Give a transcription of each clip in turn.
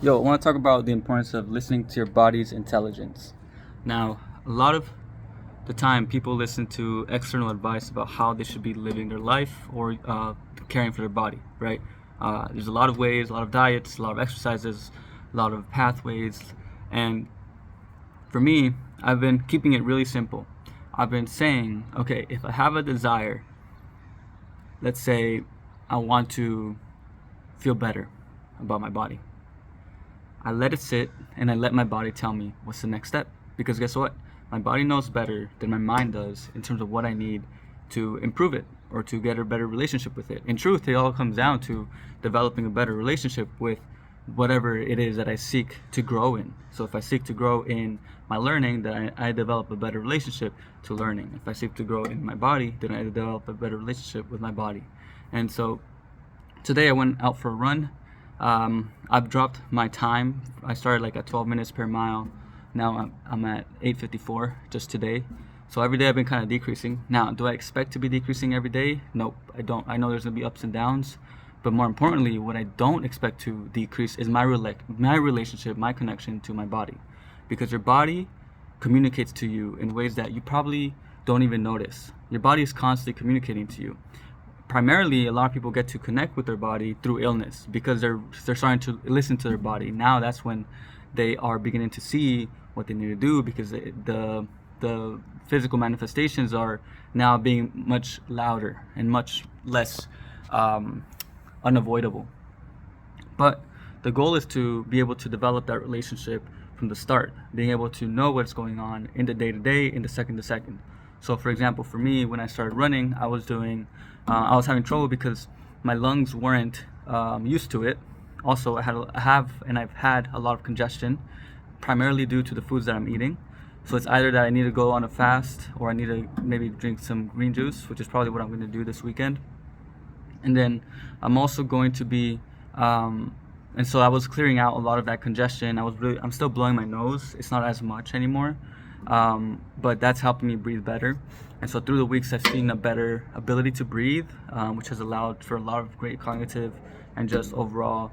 Yo, I want to talk about the importance of listening to your body's intelligence. Now, a lot of the time, people listen to external advice about how they should be living their life or caring for their body, right? There's a lot of ways, a lot of diets, a lot of exercises, a lot of pathways. And for me, I've been keeping it really simple. I've been saying, okay, if I have a desire, let's say I want to feel better about my body. I let it sit and I let my body tell me what's the next step. Because guess what? My body knows better than my mind does in terms of what I need to improve it or to get a better relationship with it. In truth, it all comes down to developing a better relationship with whatever it is that I seek to grow in. So if I seek to grow in my learning, then I develop a better relationship to learning. If I seek to grow in my body, then I develop a better relationship with my body. And so today I went out for a run. I've dropped my time. I started like at 12 minutes per mile. Now I'm at 8:54 just today. So every day I've been kind of decreasing. Now, do I expect to be decreasing every day? Nope, I don't. I know there's gonna be ups and downs, but more importantly, what I don't expect to decrease is my relationship, my connection to my body, because your body communicates to you in ways that you probably don't even notice. Your body is constantly communicating to you. Primarily, a lot of people get to connect with their body through illness because they're starting to listen to their body. Now that's when they are beginning to see what they need to do, because the physical manifestations are now being much louder and much less unavoidable. But the goal is to be able to develop that relationship from the start, being able to know what's going on in the day to day, in the second to second. So, for example, for me, when I started running, I was having trouble because my lungs weren't used to it. Also, I've had a lot of congestion, primarily due to the foods that I'm eating. So it's either that I need to go on a fast or I need to maybe drink some green juice, which is probably what I'm going to do this weekend. And then I'm also going to be, and so I was clearing out a lot of that congestion. I'm still blowing my nose. It's not as much anymore, but that's helping me breathe better. And so through the weeks, I've seen a better ability to breathe, which has allowed for a lot of great cognitive and just overall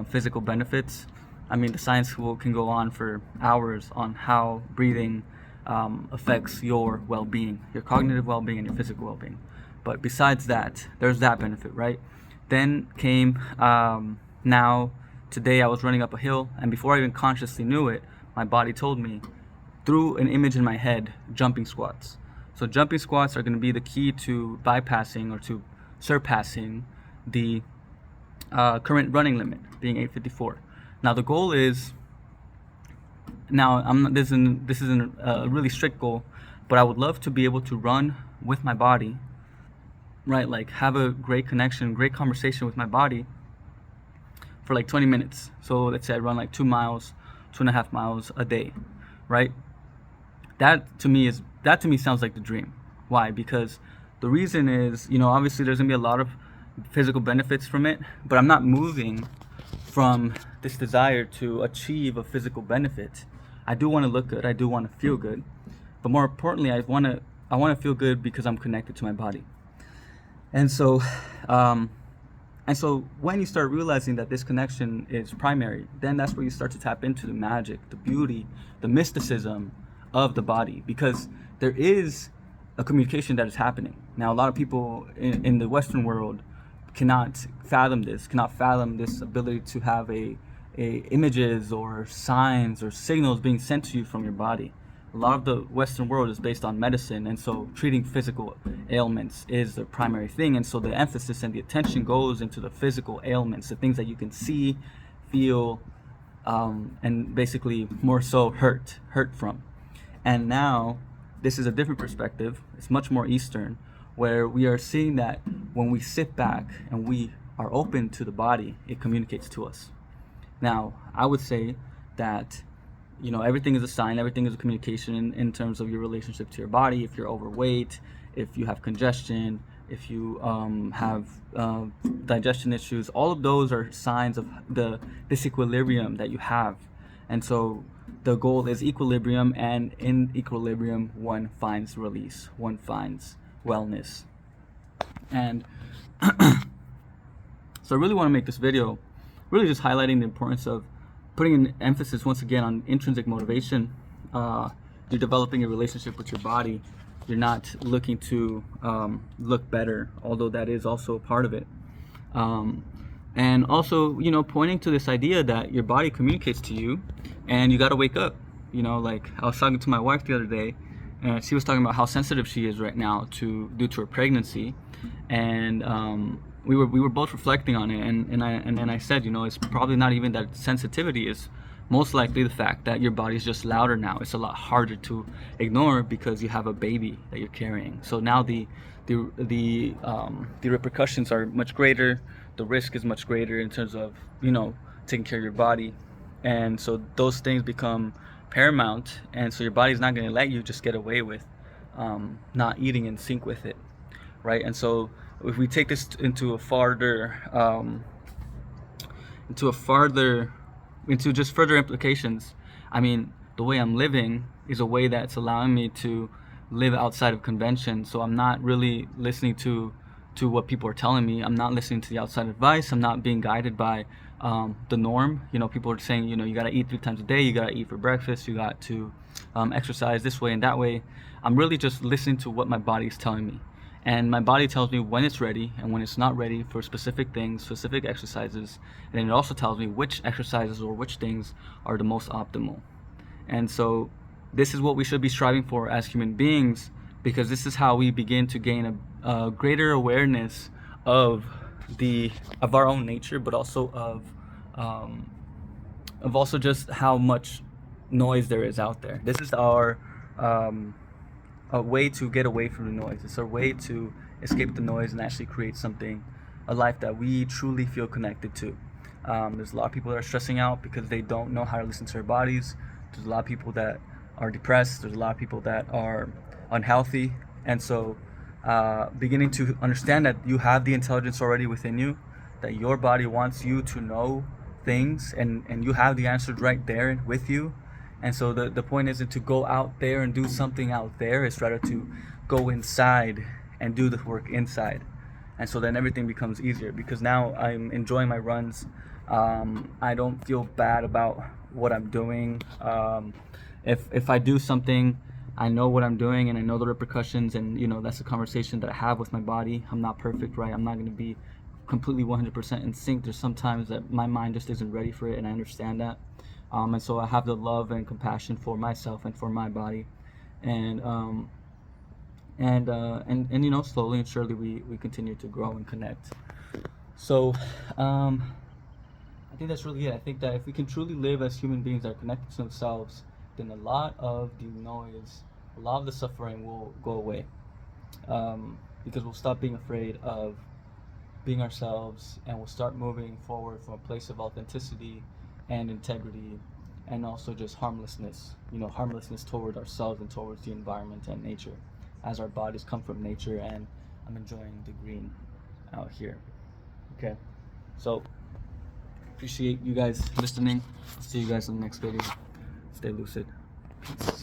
physical benefits. I mean, the science can go on for hours on how breathing affects your well-being, your cognitive well-being and your physical well-being. But besides that, there's that benefit, right? Then came now today I was running up a hill, and before I even consciously knew it, my body told me through an image in my head, jumping squats. So jumping squats are going to be the key to bypassing or to surpassing the current running limit, being 8:54. Now the goal is, this isn't a really strict goal, but I would love to be able to run with my body, right? Like have a great connection, great conversation with my body for like 20 minutes. So let's say I run like 2 miles, 2.5 miles a day, right? That to me sounds like the dream. Why? Because the reason is, obviously there's gonna be a lot of physical benefits from it, but I'm not moving from this desire to achieve a physical benefit. I do want to look good. I do want to feel good, but more importantly, I want to feel good because I'm connected to my body. And so, when you start realizing that this connection is primary, then that's where you start to tap into the magic, the beauty, the mysticism of the body, because there is a communication that is happening. Now, a lot of people in the Western world cannot fathom this ability to have a images or signs or signals being sent to you from your body. A lot of the Western world is based on medicine, and so treating physical ailments is the primary thing, and so the emphasis and the attention goes into the physical ailments, the things that you can see, feel, and basically more so hurt from. And now this is a different perspective. It's much more Eastern, where we are seeing that when we sit back and we are open to the body, it communicates to us. Now, I would say that, everything is a sign, everything is a communication in terms of your relationship to your body. If you're overweight, if you have congestion, if you have digestion issues, all of those are signs of this equilibrium that you have. And so the goal is equilibrium, and in equilibrium, one finds release, one finds wellness. And so I really want to make this video really just highlighting the importance of putting an emphasis once again on intrinsic motivation. You're developing a relationship with your body. You're not looking to look better, although that is also a part of it. And also, pointing to this idea that your body communicates to you, and you got to wake up. Like I was talking to my wife the other day, and she was talking about how sensitive she is right now due to her pregnancy, and we were both reflecting on it, and I said, it's probably not even that sensitivity is most likely the fact that your body's just louder now. It's a lot harder to ignore because you have a baby that you're carrying. So now the repercussions are much greater. The risk is much greater in terms of taking care of your body, and so those things become paramount. And so your body's not going to let you just get away with not eating in sync with it, right? And so if we take this into just further implications, I mean, the way I'm living is a way that's allowing me to live outside of convention. So I'm not really listening to what people are telling me. I'm not listening to the outside advice. I'm not being guided by the norm. People are saying, you got to eat 3 times a day. You got to eat for breakfast. You got to exercise this way and that way. I'm really just listening to what my body is telling me. And my body tells me when it's ready and when it's not ready for specific things, specific exercises. And then it also tells me which exercises or which things are the most optimal. And so this is what we should be striving for as human beings, because this is how we begin to gain a greater awareness of our own nature, but also of also just how much noise there is out there. This is our a way to get away from the noise. It's a way to escape the noise and actually create a life that we truly feel connected to. There's a lot of people that are stressing out because they don't know how to listen to their bodies. There's a lot of people that are depressed. There's a lot of people that are unhealthy. And so beginning to understand that you have the intelligence already within you, that your body wants you to know things, and you have the answers right there with you. And so the point isn't to go out there and do something out there. It's rather to go inside and do the work inside. And so then everything becomes easier, because now I'm enjoying my runs. I don't feel bad about what I'm doing. If I do something, I know what I'm doing and I know the repercussions, and that's a conversation that I have with my body. I'm not perfect, right? I'm not going to be completely 100% in sync. There's sometimes that my mind just isn't ready for it, and I understand that. And so I have the love and compassion for myself and for my body, and slowly and surely we continue to grow and connect. So I think that's really it. I think that if we can truly live as human beings that are connected to themselves, then a lot of the noise, a lot of the suffering will go away, because we'll stop being afraid of being ourselves, and we'll start moving forward from a place of authenticity and integrity, and also just harmlessness toward ourselves and towards the environment and nature, as our bodies come from nature. And I'm enjoying the green out here. Okay, so appreciate you guys listening. See you guys in the next video. Stay lucid. Peace.